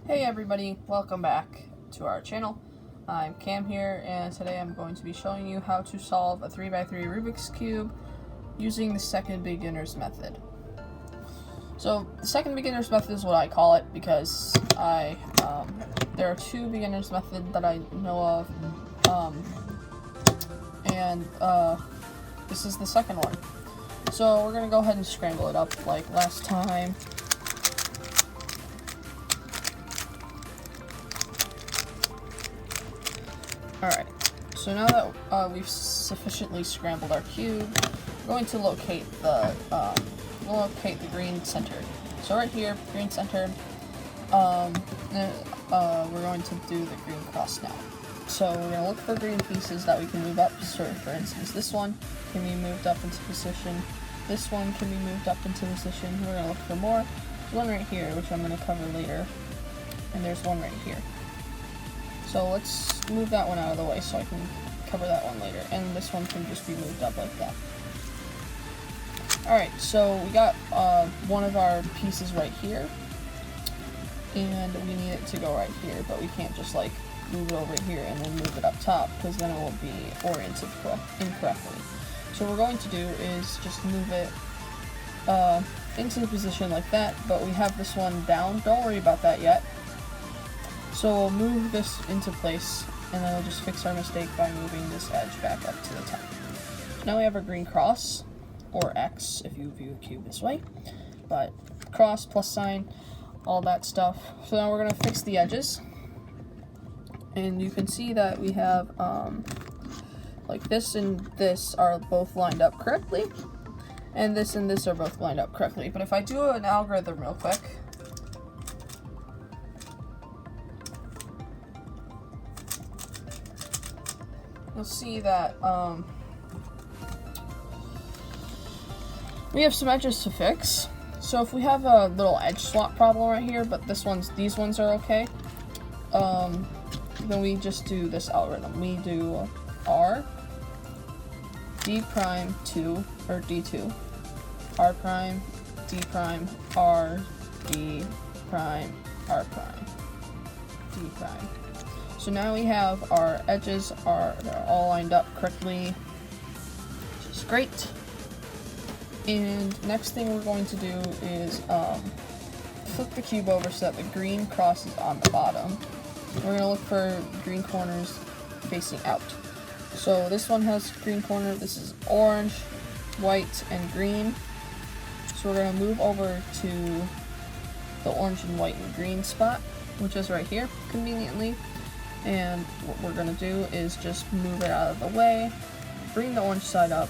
Hey everybody, welcome back to our channel. I'm Cam here, and today I'm going to be showing you how to solve a 3x3 Rubik's Cube using the second beginner's method. So, the second beginner's method is what I call it because there are two beginner's methods that I know of, and this is the second one. So, we're going to go ahead and scramble it up like last time. Alright, so now that we've sufficiently scrambled our cube, we're going to locate the green center. So right here, green center, we're going to do the green cross now. So we're going to look for green pieces that we can move up. So for instance, this one can be moved up into position. This one can be moved up into position. We're going to look for more. There's one right here, which I'm going to cover later. And there's one right here. So let's move that one out of the way so I can cover that one later. And this one can just be moved up like that. Alright, so we got one of our pieces right here. And we need it to go right here, but we can't just like move it over here and then move it up top, because then it will be oriented incorrectly. So what we're going to do is just move it into the position like that, but we have this one down. Don't worry about that yet. So we'll move this into place, and then we'll just fix our mistake by moving this edge back up to the top. So now we have our green cross, or X if you view a cube this way, but cross, plus sign, all that stuff. So now we're going to fix the edges, and you can see that we have, like this and this are both lined up correctly, and this are both lined up correctly. But if I do an algorithm real quick, you'll see that we have some edges to fix. So if we have a little edge swap problem right here, but these ones are okay, then we just do this algorithm. We do R, D prime 2, or D2, R prime, D prime, R, D prime, R prime, D prime. So now we have our edges they're all lined up correctly, which is great. And next thing we're going to do is flip the cube over so that the green cross is on the bottom. We're going to look for green corners facing out. So this one has green corner. This is orange, white, and green. So we're going to move over to the orange and white and green spot, which is right here, conveniently. And what we're going to do is just move it out of the way, bring the orange side up,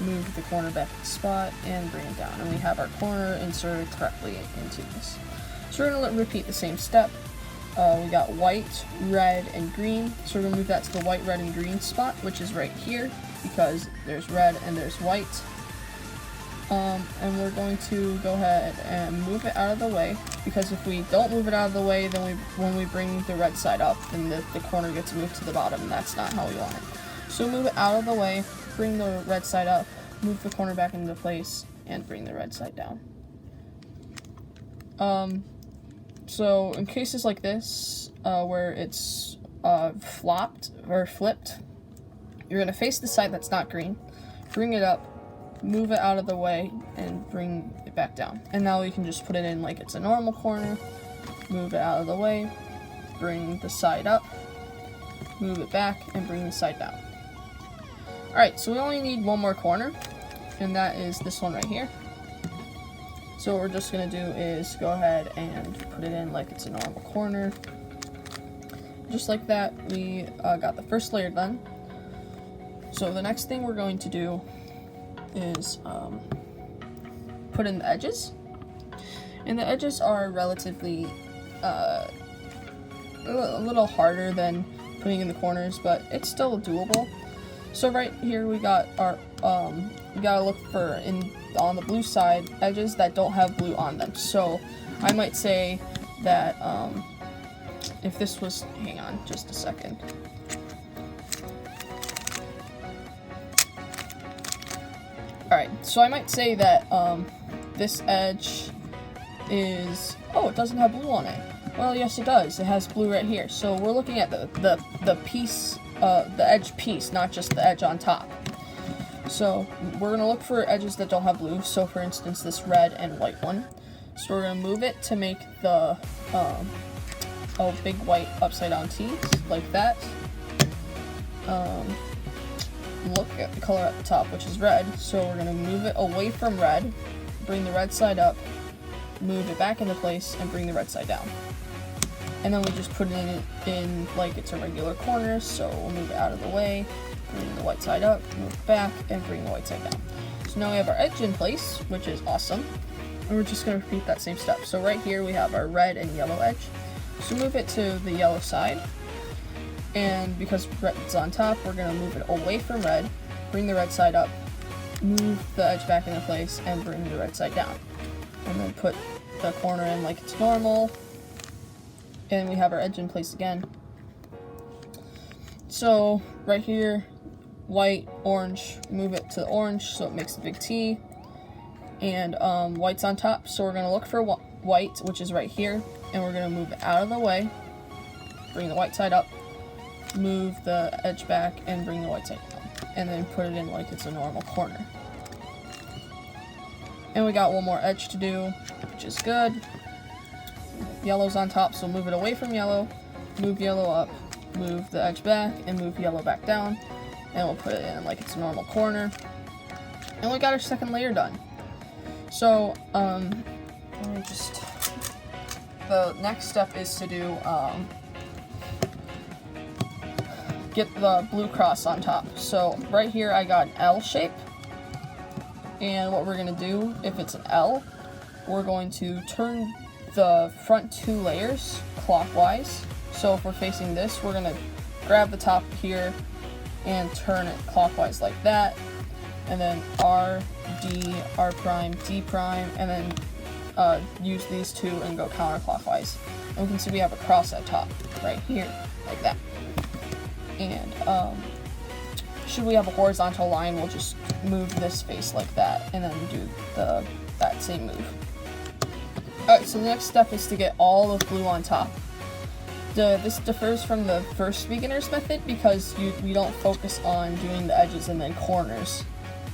move the corner back to the spot, and bring it down. And we have our corner inserted correctly into this. So we're going to repeat the same step. We got white, red, and green. So we're going to move that to the white, red, and green spot, which is right here, because there's red and there's white. And we're going to go ahead and move it out of the way, because if we don't move it out of the way, then when we bring the red side up, then the corner gets moved to the bottom, and that's not how we want it. So move it out of the way, bring the red side up, move the corner back into place, and bring the red side down. So in cases like this, where it's flopped or flipped, you're going to face the side that's not green, bring it up, move it out of the way, and bring it back down. And now we can just put it in like it's a normal corner, move it out of the way, bring the side up, move it back, and bring the side down. Alright, so we only need one more corner, and that is this one right here. So what we're just going to do is go ahead and put it in like it's a normal corner. Just like that, we got the first layer done. So the next thing we're going to do is put in the edges, and the edges are relatively a little harder than putting in the corners, but it's still doable. So right here we got our we gotta look for on the blue side edges that don't have blue on them. So I might say that if this was, hang on just a second. Alright, so I might say that this edge is, oh, it doesn't have blue on it. Well, yes it does. It has blue right here. So we're looking at the piece, the edge piece, not just the edge on top. So we're gonna look for edges that don't have blue. So for instance, this red and white one. So we're gonna move it to make the a big white upside down T, like that. Look at the color at the top, which is red. So we're gonna move it away from red, bring the red side up, move it back into place, and bring the red side down. And then we just put it in like it's a regular corner, so we'll move it out of the way, bring the white side up, move it back, and bring the white side down. So now we have our edge in place, which is awesome. And we're just going to repeat that same step. So right here we have our red and yellow edge. So move it to the yellow side. And because red's on top, we're going to move it away from red, bring the red side up, move the edge back into place, and bring the red side down. And then put the corner in like it's normal. And we have our edge in place again. So right here, white, orange, move it to the orange so it makes a big T. And white's on top, so we're going to look for white, which is right here, and we're going to move it out of the way, bring the white side up, move the edge back, and bring the white side down, and then put it in like it's a normal corner. And we got one more edge to do, which is good. Yellow's on top, so move it away from yellow, move yellow up, move the edge back, and move yellow back down, and we'll put it in like it's a normal corner. And we got our second layer done. So, let me just, the next step is to do, get the blue cross on top. So, right here I got an L shape, and what we're going to do, if it's an L, we're going to turn the front two layers clockwise. So if we're facing this, we're going to grab the top here and turn it clockwise like that, and then R, D, R prime, D prime, and then use these two and go counterclockwise. And we can see we have a cross at top right here, like that. And should we have a horizontal line, we'll just move this face like that, and then do that same move. Alright, so the next step is to get all the blue on top. This differs from the first beginner's method because we don't focus on doing the edges and then corners.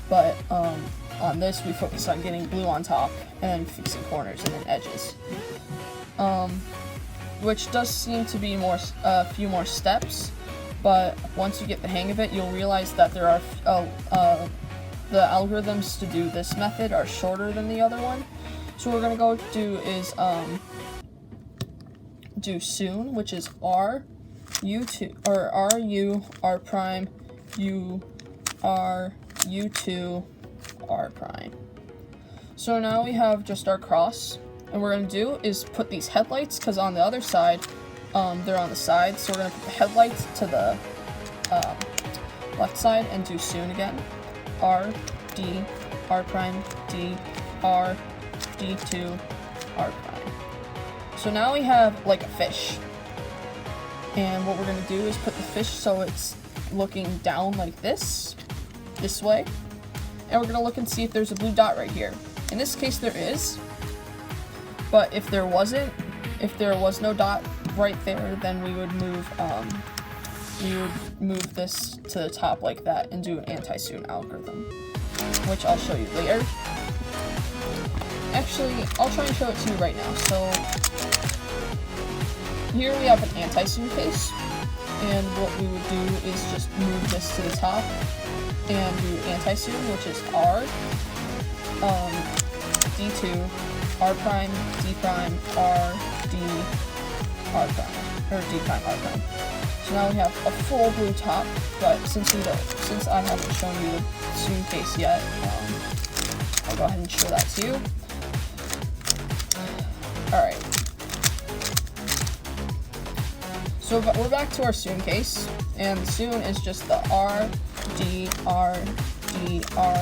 But on this, we focus on getting blue on top and then fixing corners and then edges. Which does seem to be a few more steps, but once you get the hang of it, you'll realize that there are the algorithms to do this method are shorter than the other one. So what we're gonna go do is do soon, which is R, U2, or R, U, R prime, U, R, U2, R prime. So now we have just our cross, and what we're gonna do is put these headlights, because on the other side, they're on the side, so we're gonna put the headlights to the left side and do soon again. R, D, R prime, D, R, D2, R prime. So now we have like a fish. And what we're gonna do is put the fish so it's looking down like this way. And we're gonna look and see if there's a blue dot right here. In this case there is, but if there was no dot right there, then we would move this to the top like that and do an anti-soon algorithm, which I'll show you later. Actually, I'll try and show it to you right now. So here we have an anti-soon case, and what we would do is just move this to the top and do anti-soon, which is R, D2, R prime, D prime, R, D, R prime, or D prime, R prime. So now we have a full blue top, but since I haven't shown you the soon case yet, I'll go ahead and show that to you. Alright. So we're back to our soon case, and the soon is just the R, D, R, D, R,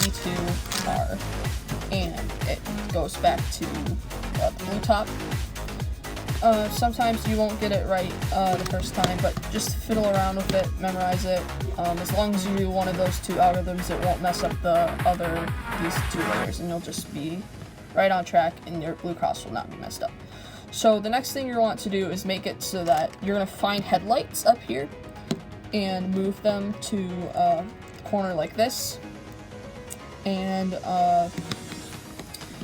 D2, R, and it goes back to the blue top. Sometimes you won't get it right the first time, but just fiddle around with it, memorize it. As long as you do one of those two algorithms, it won't mess up these two layers, and you'll just be right on track, and your blue cross will not be messed up. So the next thing you want to do is make it so that you're going to find headlights up here and move them to a corner like this. And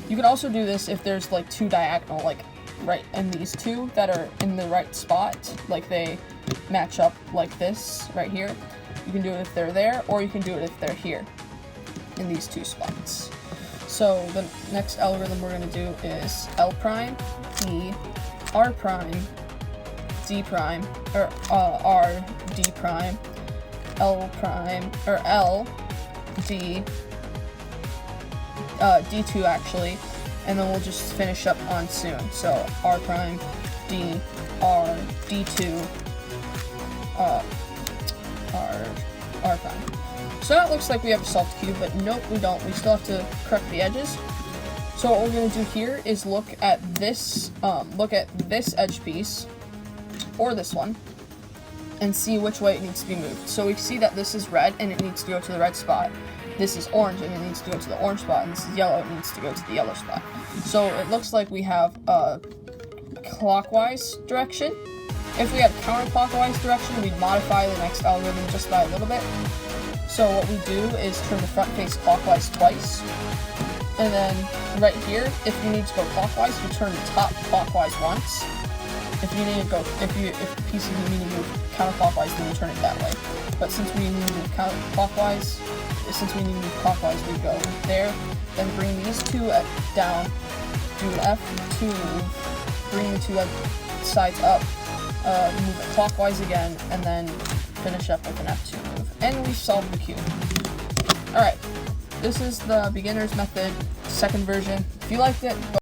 you can also do this if there's like two diagonal, like right in these two that are in the right spot, like they match up like this right here. You can do it if they're there, or you can do it if they're here in these two spots. So the next algorithm we're going to do is L prime, E, R prime, D prime, or R, D prime, L prime, or L, D, D2 actually, and then we'll just finish up on soon. So R prime, D, R, D2, R prime. So that looks like we have a solved cube, but nope, we don't. We still have to correct the edges. So what we're going to do here is look at this edge piece, or this one, and see which way it needs to be moved. So we see that this is red, and it needs to go to the red spot. This is orange, and it needs to go to the orange spot, and this is yellow, and it needs to go to the yellow spot. So it looks like we have a clockwise direction. If we had counterclockwise direction, we'd modify the next algorithm just by a little bit. So what we do is turn the front face clockwise twice, and then right here, if you need to go clockwise, you turn the top clockwise once. If you need to go, if the pieces you need to move counterclockwise, then you turn it that way. But since we need to move clockwise, we go there, then bring these two down, do an F2 move, bring the two sides up, move it clockwise again, and then finish up with an F2 move. And we solved the cube. Alright, this is the beginner's method, second version. If you liked it,